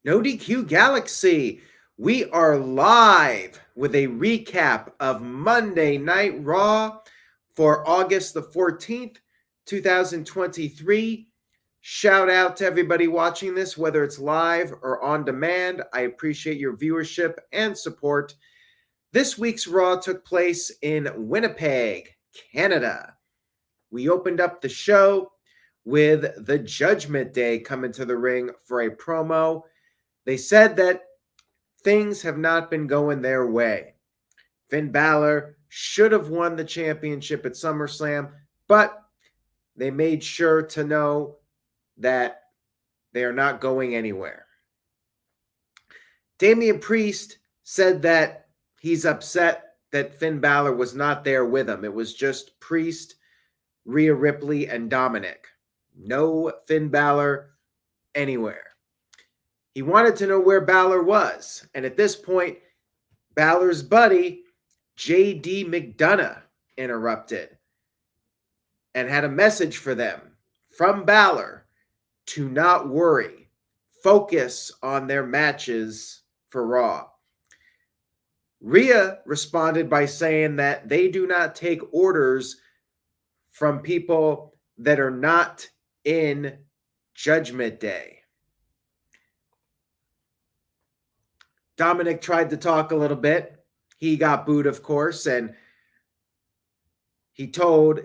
No DQ Galaxy. We are live with a recap of Monday Night Raw for August the 14th, 2023. Shout out to everybody watching this, whether it's live or on demand. I appreciate your viewership and support. This week's Raw took place in Winnipeg, Canada. We opened up the show with the Judgment Day coming to the ring for a promo. They said that things have not been going their way. Finn Balor should have won the championship at SummerSlam, but they made sure to know that they are not going anywhere. Damian Priest said that he's upset that Finn Balor was not there with him. It was just Priest, Rhea Ripley, and Dominic. No Finn Balor anywhere. He wanted to know where Balor was. And at this point, Balor's buddy, J.D. McDonough, interrupted and had a message for them from Balor to not worry, focus on their matches for Raw. Rhea responded by saying that they do not take orders from people that are not in Judgment Day. Dominic tried to talk a little bit. He got booed, of course, and he told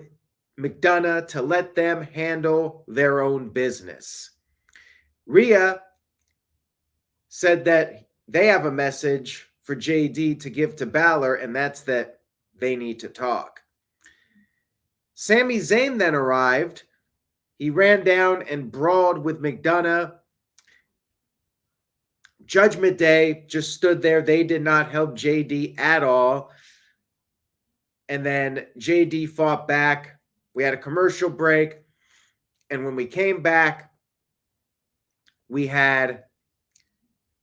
McDonough to let them handle their own business. Rhea said that they have a message for JD to give to Balor, and that's that they need to talk. Sami Zayn then arrived. He ran down and brawled with McDonough. Judgment Day just stood there. They did not help JD at all. And then JD fought back. We had a commercial break. And when we came back, we had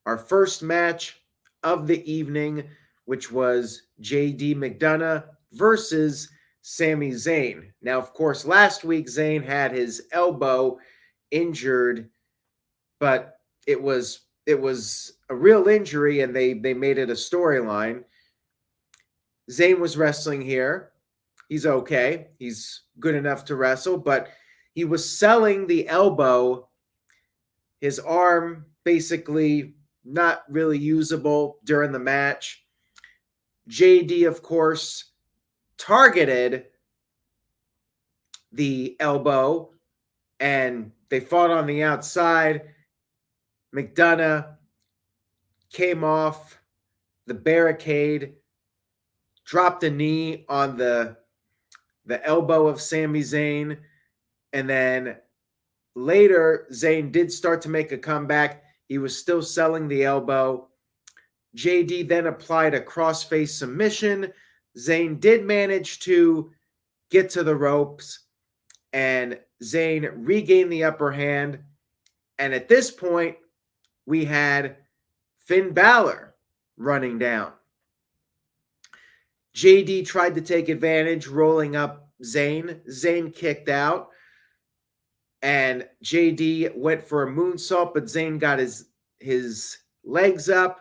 our first match of the evening, which was JD McDonough versus Sami Zayn. Now, of course, last week Zayn had his elbow injured, but it was a real injury, and they made it a storyline. Zayn was wrestling here. He's okay. He's good enough to wrestle, but he was selling the elbow. His arm basically not really usable during the match. JD, of course, targeted the elbow, and they fought on the outside. McDonough came off the barricade, dropped a knee on the elbow of Sami Zayn, and then later Zayn did start to make a comeback. He was still selling the elbow. JD then applied a crossface submission. Zayn did manage to get to the ropes, and Zayn regained the upper hand. And at this point, we had Finn Balor running down. JD tried to take advantage, rolling up Zayn. Zayn kicked out, and JD went for a moonsault, but Zayn got his legs up.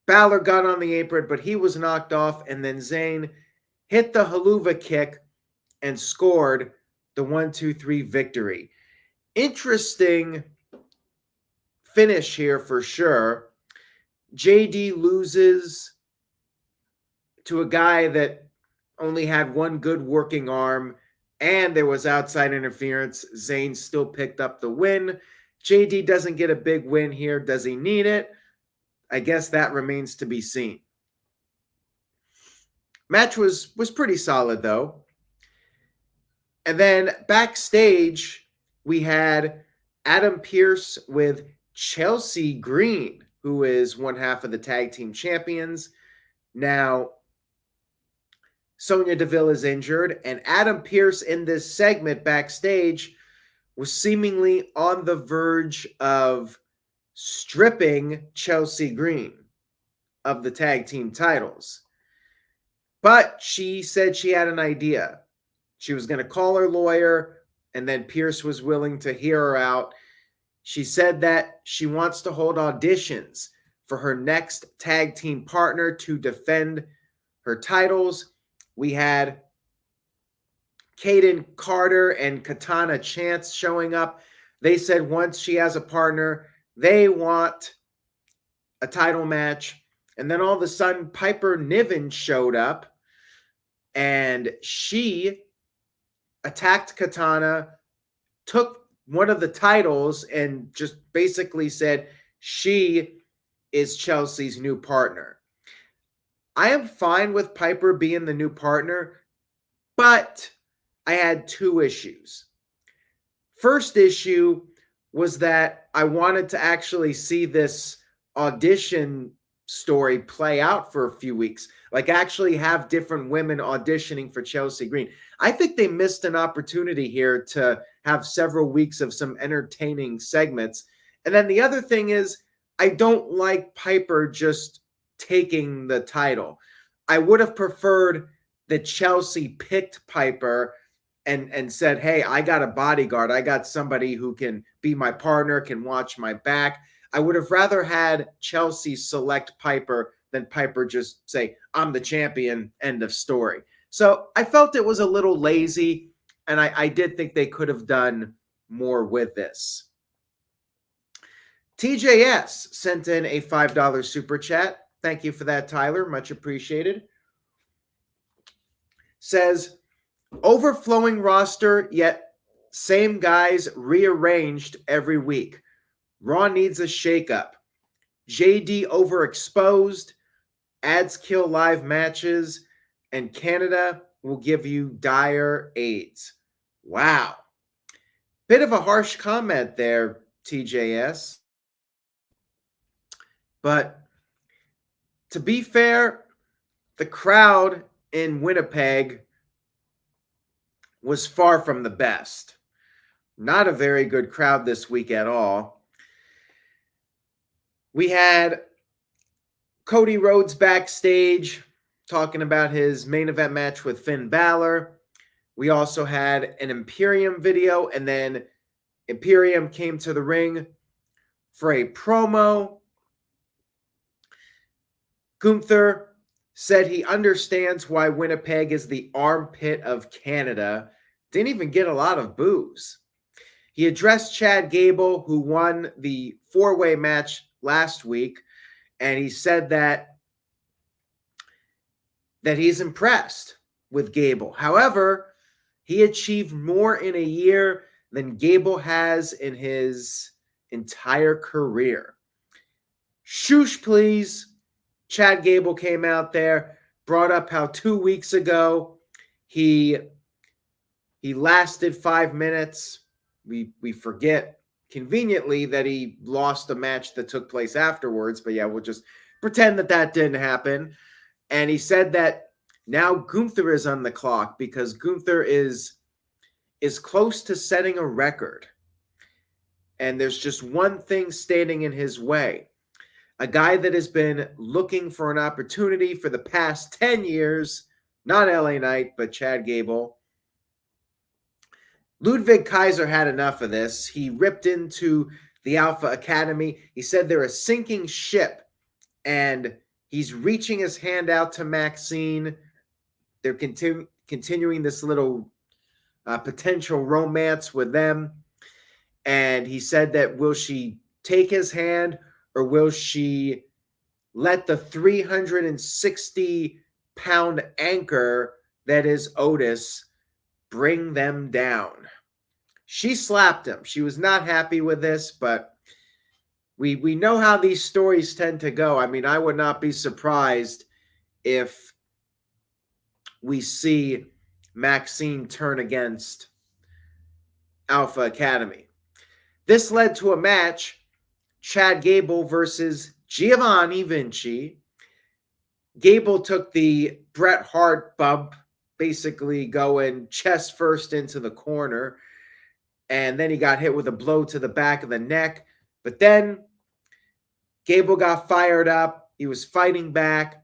Balor got on the apron, but he was knocked off, and then Zayn hit the haluva kick and scored the 1-2-3 victory. Interesting finish here for sure. JD loses to a guy that only had one good working arm, and there was outside interference. Zayn still picked up the win. JD doesn't get a big win here. Does he need it? I guess that remains to be seen. Match was pretty solid, though. And then backstage, we had Adam Pearce with Chelsea Green, who is one half of the tag team champions. Now, Sonya Deville is injured, and Adam Pearce in this segment backstage was seemingly on the verge of stripping Chelsea Green of the tag team titles. But she said she had an idea. She was going to call her lawyer, and then Pearce was willing to hear her out. She said that she wants to hold auditions for her next tag team partner to defend her titles. We had Kaden Carter and Katana Chance showing up. They said once she has a partner, they want a title match. And then all of a sudden, Piper Niven showed up and she attacked Katana, took one of the titles, and just basically said she is Chelsea's new partner. I am fine with Piper being the new partner, but I had two issues. First issue was that I wanted to actually see this audition story play out for a few weeks, like actually have different women auditioning for Chelsea Green. I think they missed an opportunity here to have several weeks of some entertaining segments. And then the other thing is, I don't like Piper just taking the title. I would have preferred that Chelsea picked Piper and said, hey, I got a bodyguard. I got somebody who can be my partner, can watch my back. I would have rather had Chelsea select Piper than Piper just say, I'm the champion, end of story. So I felt it was a little lazy, and I did think they could have done more with this. TJS sent in a $5 super chat. Thank you for that, Tyler. Much appreciated. Says, overflowing roster, yet same guys rearranged every week. Raw needs a shakeup. JD overexposed, ads kill live matches, and Canada will give you dire AIDS. Wow. Bit of a harsh comment there, TJS. But to be fair, the crowd in Winnipeg was far from the best. Not a very good crowd this week at all. We had Cody Rhodes backstage talking about his main event match with Finn Balor. We also had an Imperium video, and then Imperium came to the ring for a promo. Gunther said he understands why Winnipeg is the armpit of Canada. Didn't even get a lot of boos. He addressed Chad Gable, who won the four-way match last week, and he said that he's impressed with Gable. However, he achieved more in a year than Gable has in his entire career. Shush, please. Chad Gable came out there, brought up how 2 weeks ago he lasted 5 minutes. We forget conveniently that he lost a match that took place afterwards, but yeah, we'll just pretend that didn't happen. And he said that now Gunther is on the clock because Gunther is close to setting a record. And there's just one thing standing in his way. A guy that has been looking for an opportunity for the past 10 years, not LA Knight, but Chad Gable. Ludwig Kaiser had enough of this. He ripped into the Alpha Academy. He said they're a sinking ship, and he's reaching his hand out to Maxine. They're continuing this little potential romance with them. And he said that will she take his hand, or will she let the 360-pound anchor that is Otis bring them down? She slapped him. She was not happy with this, but we know how these stories tend to go. I mean, I would not be surprised if we see Maxine turn against Alpha Academy. This led to a match, Chad Gable versus Giovanni Vinci. Gable took the Bret Hart bump, basically going chest first into the corner, and then he got hit with a blow to the back of the neck. But then Gable got fired up. He was fighting back.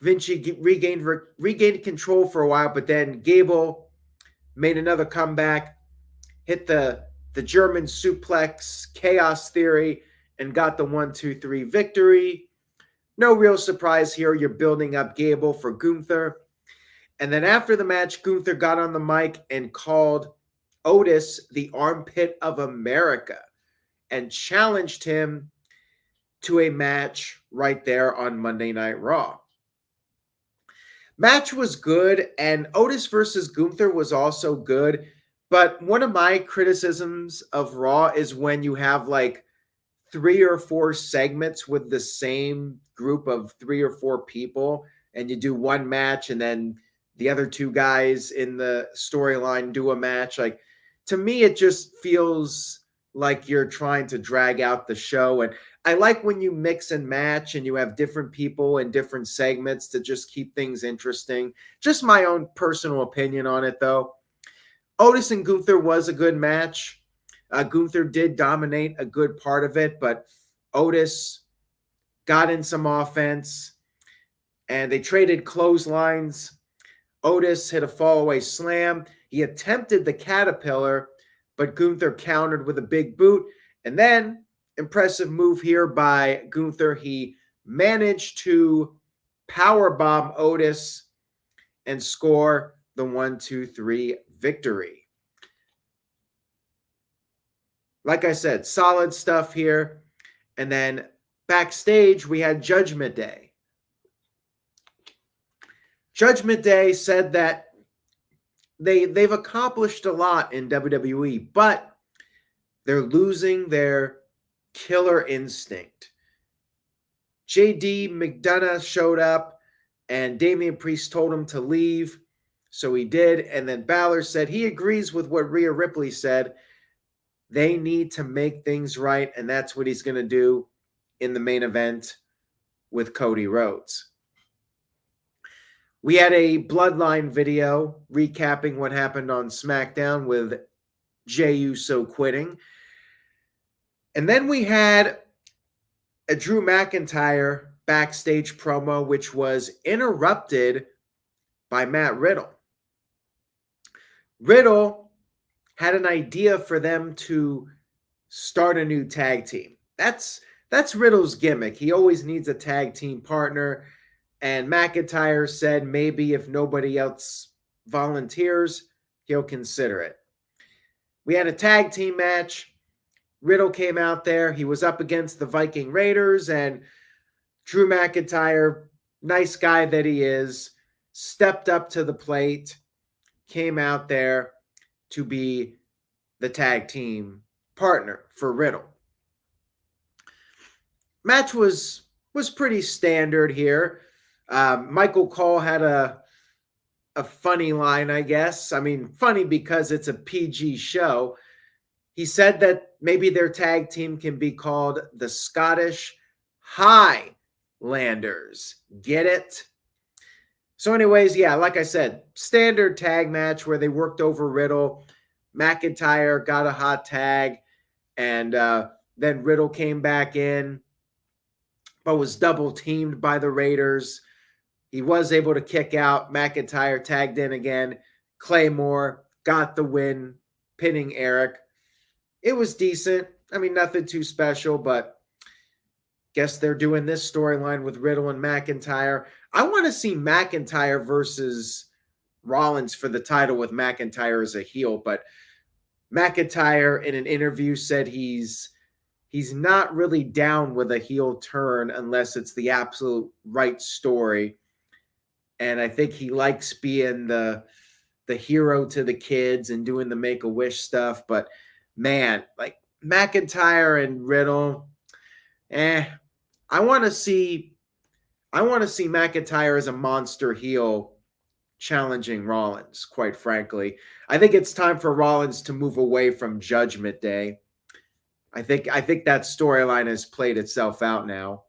Vinci regained control for a while, but then Gable made another comeback, hit the the German suplex, chaos theory, and got the 1-2-3 victory. No real surprise here. You're building up Gable for Gunther. And then after the match, Gunther got on the mic and called Otis the armpit of America and challenged him to a match right there on Monday Night Raw. Match was good, and Otis versus Gunther was also good. But one of my criticisms of Raw is when you have like 3 or 4 segments with the same group of 3 or 4 people, and you do one match and then the other 2 guys in the storyline do a match. Like, to me, it just feels like you're trying to drag out the show. And I like when you mix and match and you have different people in different segments to just keep things interesting. Just my own personal opinion on it, though. Otis and Gunther was a good match. Gunther did dominate a good part of it, but Otis got in some offense, and they traded clotheslines. Otis hit a fallaway slam. He attempted the caterpillar, but Gunther countered with a big boot. And then, impressive move here by Gunther. He managed to powerbomb Otis and score the 1-2-3 victory. Like I said, solid stuff here. And then backstage, we had Judgment Day. Judgment Day said that they've accomplished a lot in WWE, but they're losing their killer instinct. JD McDonough showed up, and Damian Priest told him to leave, so he did. And then Balor said he agrees with what Rhea Ripley said. They need to make things right, and that's what he's going to do in the main event with Cody Rhodes. We had a Bloodline video recapping what happened on SmackDown with Jey Uso quitting. And then we had a Drew McIntyre backstage promo, which was interrupted by Matt Riddle. Riddle had an idea for them to start a new tag team. That's Riddle's gimmick. He always needs a tag team partner. And McIntyre said maybe if nobody else volunteers, he'll consider it. We had a tag team match. Riddle came out there. He was up against the Viking Raiders, and Drew McIntyre, nice guy that he is, stepped up to the plate, came out there to be the tag team partner for Riddle. Match was pretty standard here. Michael Cole had a funny line, I guess. I mean, funny because it's a PG show. He said that maybe their tag team can be called the Scottish Highlanders. Get it? So anyways, yeah, like I said, standard tag match where they worked over Riddle. McIntyre got a hot tag, and then Riddle came back in, but was double teamed by the Raiders. He was able to kick out. McIntyre tagged in again. Claymore got the win, pinning Eric. It was decent. I mean, nothing too special, but guess they're doing this storyline with Riddle and McIntyre. I want to see McIntyre versus Rollins for the title with McIntyre as a heel, but McIntyre in an interview said he's not really down with a heel turn unless it's the absolute right story. And I think he likes being the hero to the kids and doing the Make-A-Wish stuff. But man, like McIntyre and Riddle, I want to see McIntyre as a monster heel challenging Rollins, quite frankly. I think it's time for Rollins to move away from Judgment Day. I think that storyline has played itself out now.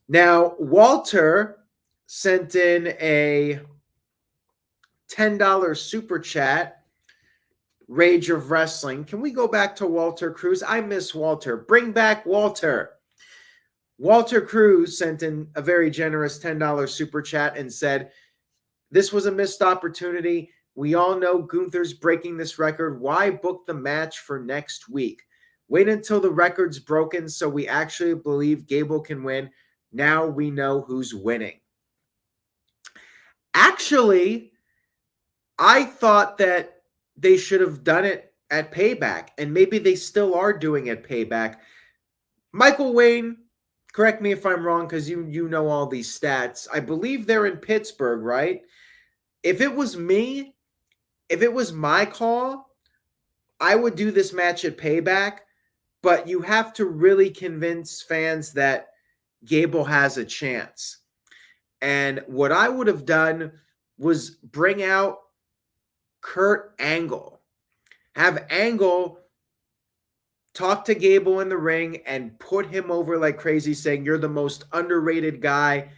Now, Walter sent in a $10 super chat. Rage of Wrestling. Can we go back to Walter Cruz? I miss Walter. Bring back Walter. Walter Cruz sent in a very generous $10 super chat and said, this was a missed opportunity. We all know Gunther's breaking this record. Why book the match for next week? Wait until the record's broken so we actually believe Gable can win. Now we know who's winning. Actually, I thought that they should have done it at Payback, and maybe they still are doing it Payback. Michael Wayne, correct me if I'm wrong because you know all these stats. I believe they're in Pittsburgh, right? If it was me, if it was my call, I would do this match at Payback, but you have to really convince fans that Gable has a chance. And what I would have done was bring out Kurt Angle. Have Angle talk to Gable in the ring and put him over like crazy, saying, "You're the most underrated guy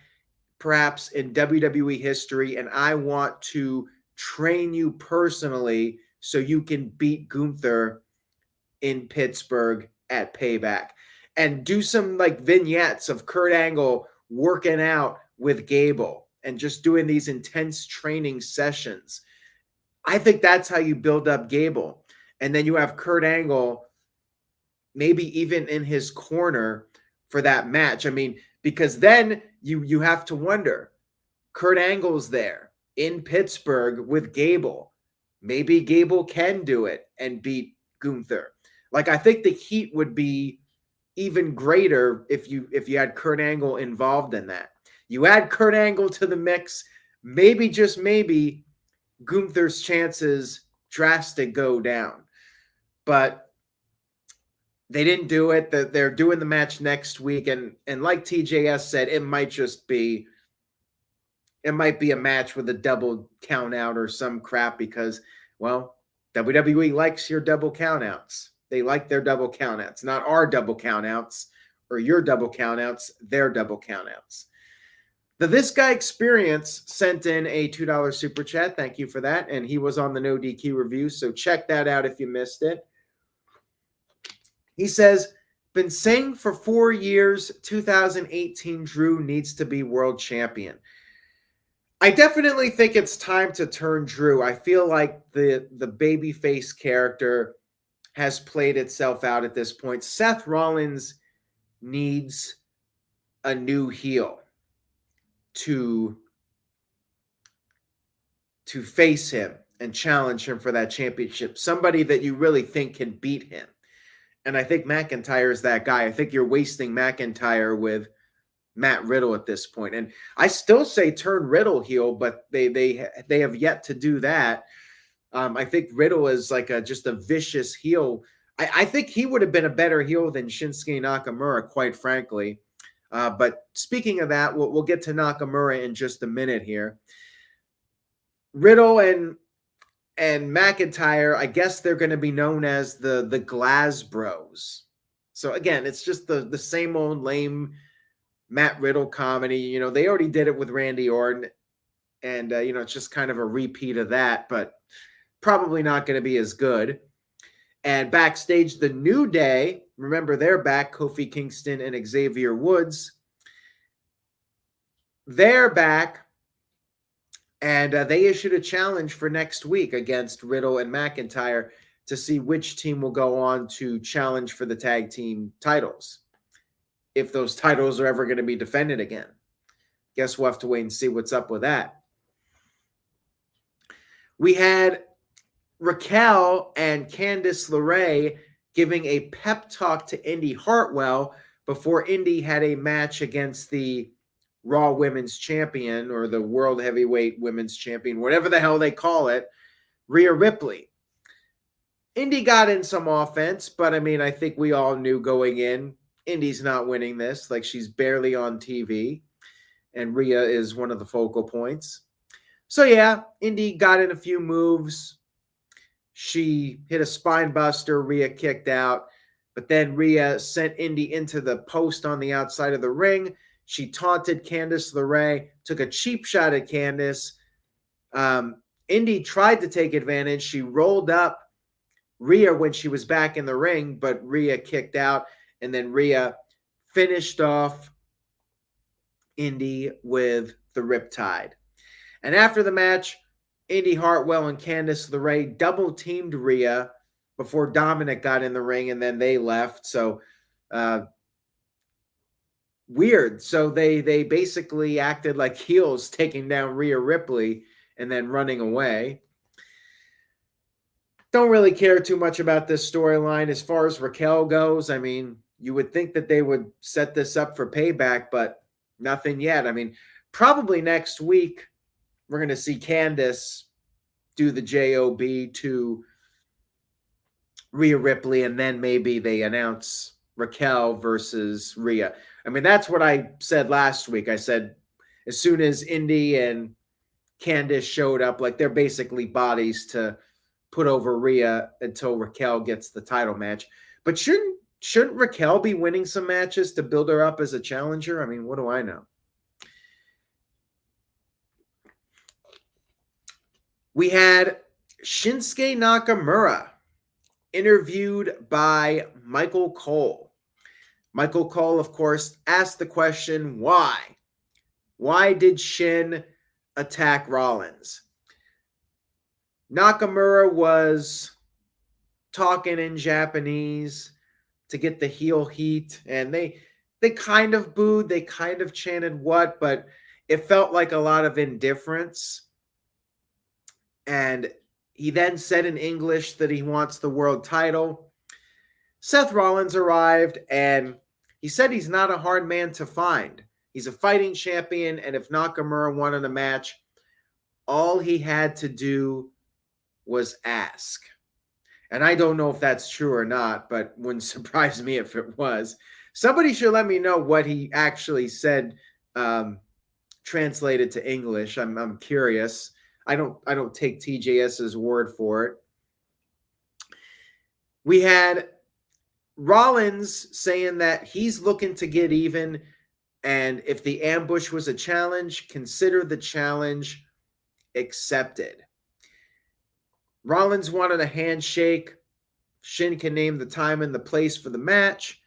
perhaps in WWE history, and I want to train you personally so you can beat Gunther in Pittsburgh at Payback." And do some like vignettes of Kurt Angle working out with Gable and just doing these intense training sessions. I think that's how you build up Gable. And then you have Kurt Angle maybe even in his corner for that match. I mean, because then you have to wonder, Kurt Angle's there in Pittsburgh with Gable. Maybe Gable can do it and beat Gunther. Like, I think the heat would be even greater if you had Kurt Angle involved in that. You add Kurt Angle to the mix, maybe, just maybe, Gunther's chances drastic go down. But they didn't do it. They're doing the match next week, and like TJS said, it might be a match with a double count out or some crap because, well, WWE likes your double countouts. They like their double countouts, not our double countouts or your double countouts, their double countouts. The This Guy Experience sent in a $2 super chat. Thank you for that. And he was on the No DQ review, so check that out if you missed it. He says, been saying for 4 years, 2018 Drew needs to be world champion. I definitely think it's time to turn Drew. I feel like the babyface character has played itself out at this point. Seth Rollins needs a new heel to face him and challenge him for that championship. Somebody that you really think can beat him. And I think McIntyre is that guy. I think you're wasting McIntyre with Matt Riddle at this point. And I still say turn Riddle heel, but they have yet to do that. I think Riddle is like just a vicious heel. I think he would have been a better heel than Shinsuke Nakamura, quite frankly. But speaking of that, we'll get to Nakamura in just a minute here. Riddle and McIntyre, I guess they're going to be known as the Glaz Bros. So again, it's just the same old lame Matt Riddle comedy. You know, they already did it with Randy Orton, and it's just kind of a repeat of that, but probably not going to be as good. And backstage, the New Day, remember they're back, Kofi Kingston and Xavier Woods. They're back. And they issued a challenge for next week against Riddle and McIntyre to see which team will go on to challenge for the tag team titles, if those titles are ever going to be defended again. Guess we'll have to wait and see what's up with that. We had Raquel and Candice LeRae giving a pep talk to Indy Hartwell before Indy had a match against the Raw Women's Champion, or the World Heavyweight Women's Champion, whatever the hell they call it, Rhea Ripley. Indy got in some offense, but I mean, I think we all knew going in, Indy's not winning this. Like, she's barely on TV, and Rhea is one of the focal points. So yeah, Indy got in a few moves. She hit a spine buster. Rhea kicked out, but then Rhea sent Indy into the post on the outside of the ring. She taunted Candice LeRae, took a cheap shot at Candice. Indy tried to take advantage. She rolled up Rhea when she was back in the ring, but Rhea kicked out, and then Rhea finished off Indy with the Riptide. And after the match, Indy Hartwell and Candice LeRae double teamed Rhea before Dominic got in the ring, and then they left. So weird. So they basically acted like heels, taking down Rhea Ripley and then running away. Don't really care too much about this storyline. As far as Raquel goes, I mean, you would think that they would set this up for Payback, but nothing yet. I mean, probably next week we're going to see Candice do the job to Rhea Ripley, and then maybe they announce Raquel versus Rhea. I mean, that's what I said last week. I said as soon as Indy and Candice showed up, like they're basically bodies to put over Rhea until Raquel gets the title match. But shouldn't Raquel be winning some matches to build her up as a challenger? I mean, what do I know? We had Shinsuke Nakamura interviewed by Michael Cole. Michael Cole, of course, asked the question, why? Why did Shin attack Rollins? Nakamura was talking in Japanese to get the heel heat, and they kind of booed, they kind of chanted what, but it felt like a lot of indifference. And he then said in English that he wants the world title. Seth Rollins arrived, and he said he's not a hard man to find. He's a fighting champion, and if Nakamura wanted a match, all he had to do was ask. And I don't know if that's true or not, but wouldn't surprise me if it was. Somebody should let me know what he actually said, translated to English. I'm curious. I don't take TJS's word for it. We had Rollins saying that he's looking to get even, and if the ambush was a challenge, consider the challenge accepted. Rollins wanted a handshake. Shin can name the time and the place for the match.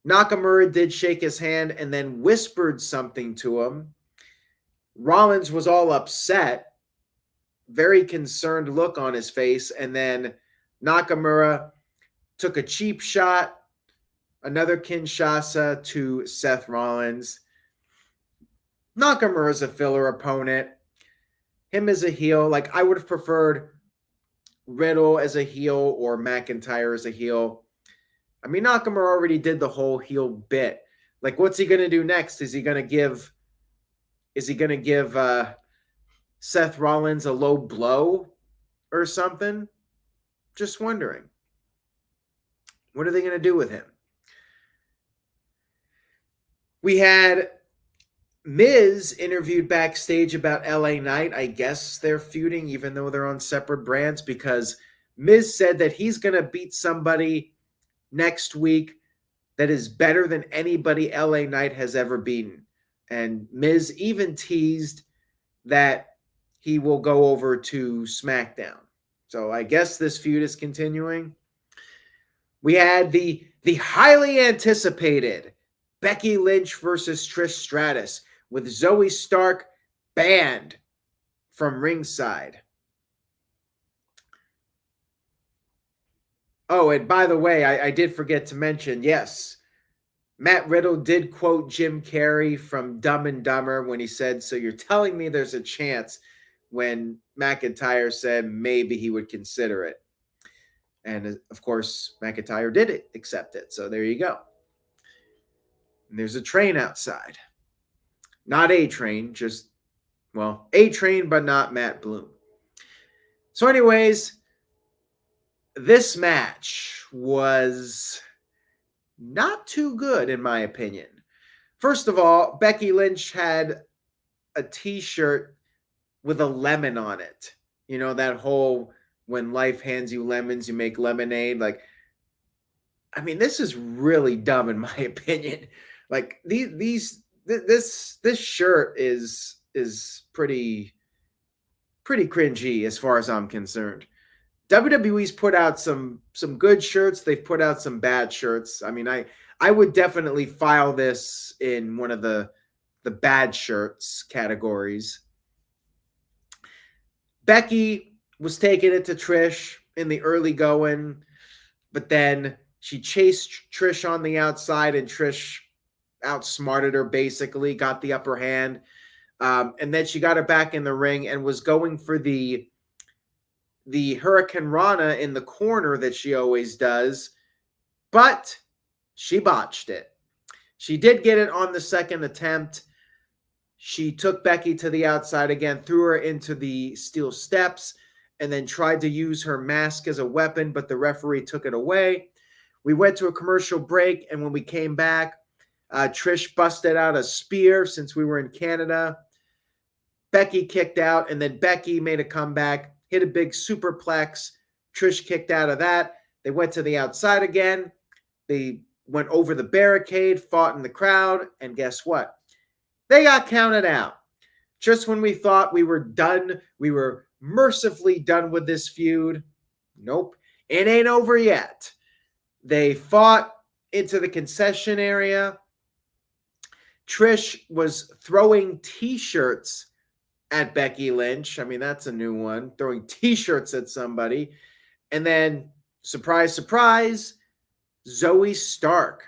Nakamura did shake his hand and then whispered something to him. Rollins was all upset, very concerned look on his face, and then Nakamura took a cheap shot, another Kinshasa to Seth Rollins. Nakamura's a filler opponent. Him as a heel, like I would have preferred Riddle as a heel or McIntyre as a heel. I mean, Nakamura already did the whole heel bit. Like, what's he going to do next? Is he going to give Seth Rollins a low blow or something? Just wondering. What are they going to do with him? We had Miz interviewed backstage about LA Knight. I guess they're feuding even though they're on separate brands, because Miz said that he's going to beat somebody next week that is better than anybody LA Knight has ever beaten. And Miz even teased that he will go over to SmackDown. So I guess this feud is continuing. We had the highly anticipated Becky Lynch versus Trish Stratus, with Zoey Stark banned from ringside. Oh, and by the way, I did forget to mention, yes, Matt Riddle did quote Jim Carrey from Dumb and Dumber when he said, "So you're telling me there's a chance," when McIntyre said maybe he would consider it. And of course, McIntyre did accept it. So there you go. And there's a train outside. Not A Train, just, well, A Train, but not Matt Bloom. So anyways, this match was not too good, in my opinion. First of all, Becky Lynch had a t-shirt with a lemon on it. You know, that whole when life hands you lemons, you make lemonade. Like, I mean, this is really dumb, in my opinion. Like, this shirt is pretty cringy as far as I'm concerned. WWE's put out some good shirts. They've put out some bad shirts. I mean, I would definitely file this in one of the bad shirts categories. Becky was taking it to Trish in the early going, but then she chased Trish on the outside, and Trish outsmarted her, basically, got the upper hand. And then she got her back in the ring and was going for the Hurricane Rana in the corner that she always does, but she botched it. She did get it on the second attempt. She took Becky to the outside again, threw her into the steel steps, and then tried to use her mask as a weapon, but the referee took it away. We went to a commercial break, and when we came back, Trish busted out a spear since we were in Canada. Becky kicked out, and then Becky made a comeback, hit a big superplex. Trish kicked out of that. They went to the outside again. They went over the barricade, fought in the crowd, and guess what? They got counted out. Just when we thought we were done, we were mercifully done with this feud. Nope, it ain't over yet. They fought into the concession area. Trish was throwing T-shirts at Becky Lynch. I mean, that's a new one. Throwing T-shirts at somebody. And then, surprise, surprise, Zoey Stark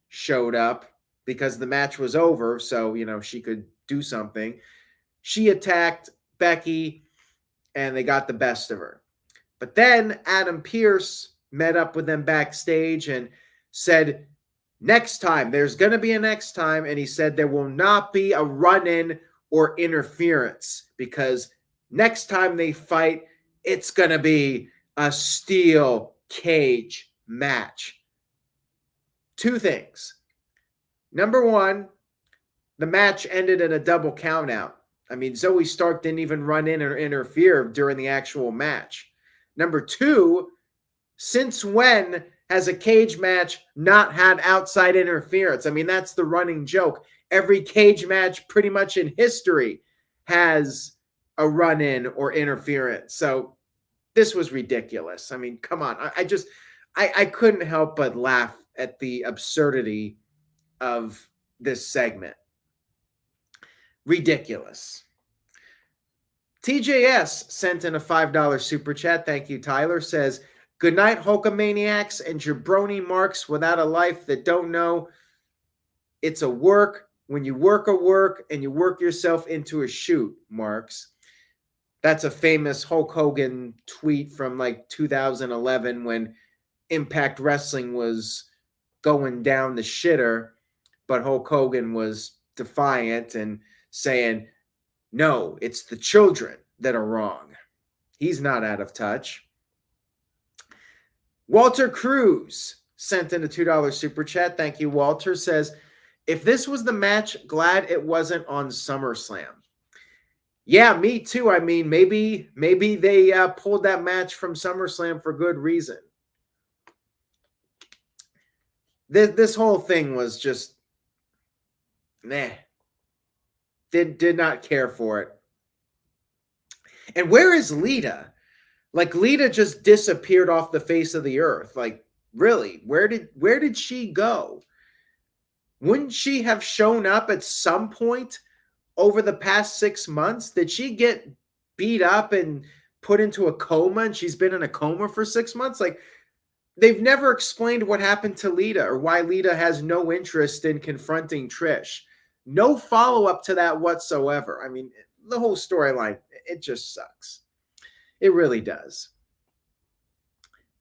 showed up because the match was over, so, she could do something. She attacked Becky, and they got the best of her. But then Adam Pearce met up with them backstage and said, next time, there's going to be a next time, and he said there will not be a run-in or interference because next time they fight, it's going to be a steel cage match. Two things. Number one, the match ended in a double countout. I mean, Zoey Stark didn't even run in or interfere during the actual match. Number two, since when has a cage match not had outside interference? I mean, that's the running joke. Every cage match pretty much in history has a run-in or interference. So this was ridiculous. I mean, come on. I couldn't help but laugh at the absurdity of this segment. Ridiculous. TJS sent in a $5 super chat. Thank you, Tyler. Says, good night, Hulkamaniacs and jabroni marks without a life that don't know it's a work when you work a work and you work yourself into a shoot, Marks. That's a famous Hulk Hogan tweet from like 2011 when Impact Wrestling was going down the shitter, but Hulk Hogan was defiant and saying, no, it's the children that are wrong. He's not out of touch. Walter Cruz sent in a $2 super chat. Thank you, Walter. Says, if this was the match, glad it wasn't on SummerSlam. Yeah, me too. I mean, maybe they pulled that match from SummerSlam for good reason. This whole thing was just, Did not care for it. And where is Lita? Like, Lita just disappeared off the face of the earth. Like, really, where did she go? Wouldn't she have shown up at some point over the past 6 months? Did she get beat up and put into a coma and she's been in a coma for 6 months? Like, they've never explained what happened to Lita or why Lita has no interest in confronting Trish. No follow-up to that whatsoever. I mean, the whole storyline, it just sucks. It really does.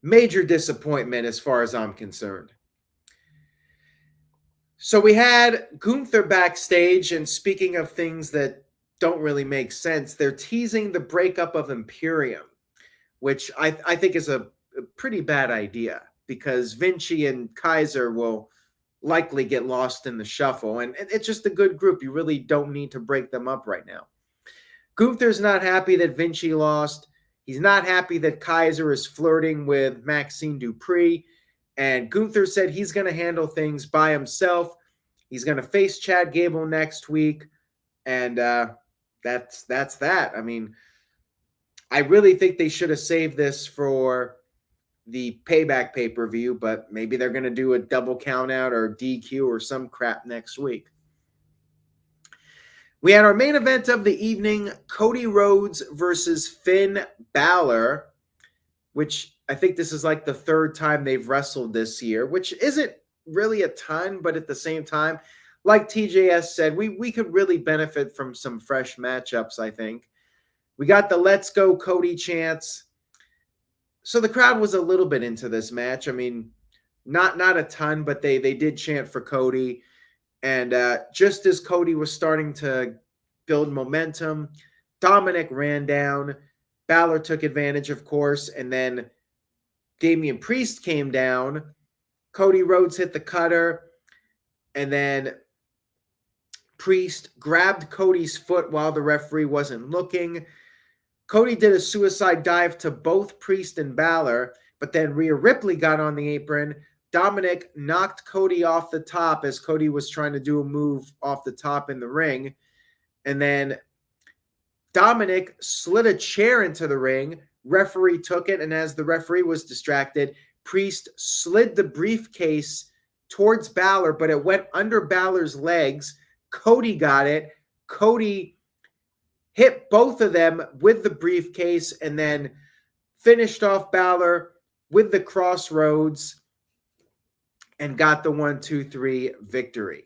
Major disappointment as far as I'm concerned. So we had Gunther backstage, and speaking of things that don't really make sense, they're teasing the breakup of Imperium, which I think is a pretty bad idea because Vinci and Kaiser will likely get lost in the shuffle, and it's just a good group. You really don't need to break them up right now. Gunther's not happy that Vinci lost. He's not happy that Kaiser is flirting with Maxine Dupree. And Gunther said he's going to handle things by himself. He's going to face Chad Gable next week. And that's that. I mean, I really think they should have saved this for the Payback pay-per-view, but maybe they're going to do a double count out or DQ or some crap next week. We had our main event of the evening, Cody Rhodes versus Finn Balor, which I think this is like the third time they've wrestled this year, which isn't really a ton, but at the same time, like TJS said, we could really benefit from some fresh matchups, I think. We got the Let's Go Cody chants. So the crowd was a little bit into this match. I mean, not a ton, but they did chant for Cody. And just as Cody was starting to build momentum, Dominic ran down. Balor took advantage, of course, and then Damian Priest came down. Cody Rhodes hit the cutter, and then Priest grabbed Cody's foot while the referee wasn't looking. Cody did a suicide dive to both Priest and Balor, but then Rhea Ripley got on the apron. Dominic knocked Cody off the top as Cody was trying to do a move off the top in the ring. And then Dominic slid a chair into the ring. Referee took it, and as the referee was distracted, Priest slid the briefcase towards Balor, but it went under Balor's legs. Cody got it. Cody hit both of them with the briefcase and then finished off Balor with the crossroads and got the 1-2-3 victory.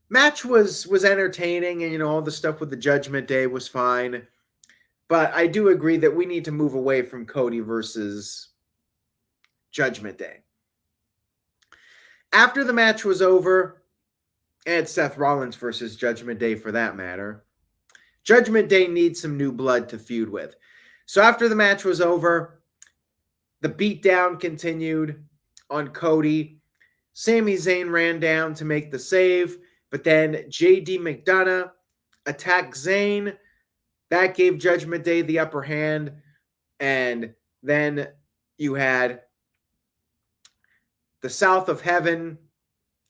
Match was entertaining, and all the stuff with the Judgment Day was fine. But I do agree that we need to move away from Cody versus Judgment Day. After the match was over, and Seth Rollins versus Judgment Day for that matter, Judgment Day needs some new blood to feud with. So after the match was over, the beatdown continued on Cody. Sami Zayn ran down to make the save, but then JD McDonough attacked Zayn. That gave Judgment Day the upper hand. And then you had the South of Heaven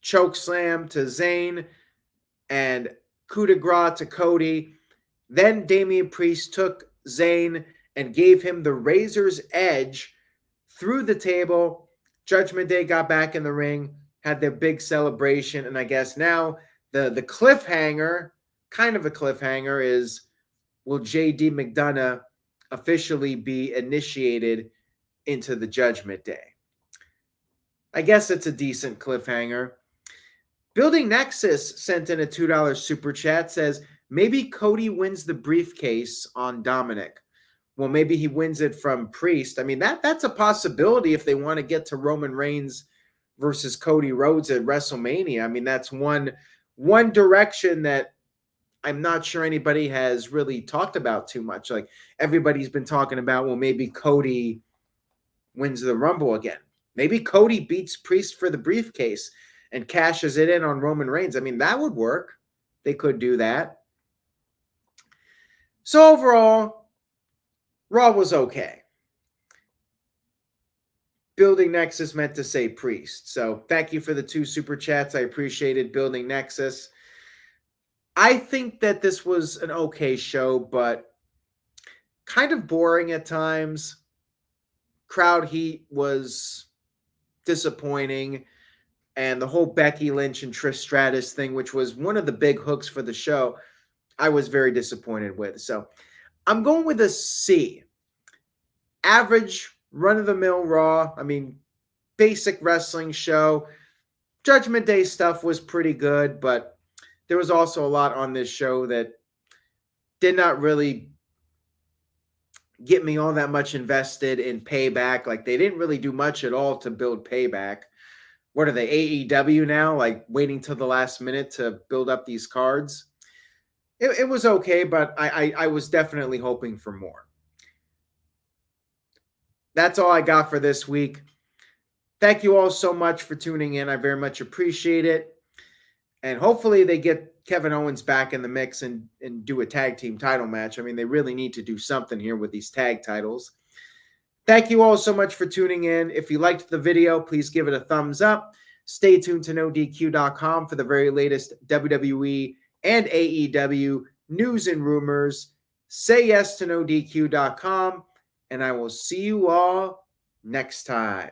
choke slam to Zayn and coup de grace to Cody. Then Damian Priest took Zayn and gave him the Razor's Edge through the table. Judgment Day got back in the ring, had their big celebration, and I guess now the cliffhanger, kind of a cliffhanger, is will JD McDonough officially be initiated into the Judgment Day? I guess it's a decent cliffhanger. Building Nexus sent in a $2 super chat, says, maybe Cody wins the briefcase on Dominic. Well, maybe he wins it from Priest. I mean, that's a possibility if they want to get to Roman Reigns versus Cody Rhodes at WrestleMania. I mean, that's one direction that I'm not sure anybody has really talked about too much. Like, everybody's been talking about, well, maybe Cody wins the Rumble again. Maybe Cody beats Priest for the briefcase and cashes it in on Roman Reigns. I mean, that would work. They could do that. So overall, Raw was okay. Building Nexus meant to say Priest. So thank you for the 2 super chats. I appreciated Building Nexus. I think that this was an okay show, but kind of boring at times. Crowd heat was disappointing. And the whole Becky Lynch and Trish Stratus thing, which was one of the big hooks for the show, I was very disappointed with. So I'm going with a C. Average, run-of-the-mill Raw. I mean, basic wrestling show. Judgment Day stuff was pretty good, but there was also a lot on this show that did not really get me all that much invested in Payback. Like, they didn't really do much at all to build Payback. What are they, AEW now? Like, waiting till the last minute to build up these cards? It was okay, but I was definitely hoping for more. That's all I got for this week. Thank you all so much for tuning in. I very much appreciate it. And hopefully they get Kevin Owens back in the mix and do a tag team title match. I mean, they really need to do something here with these tag titles. Thank you all so much for tuning in. If you liked the video, please give it a thumbs up. Stay tuned to NoDQ.com for the very latest WWE and AEW news and rumors. Say yes to NoDQ.com, and I will see you all next time.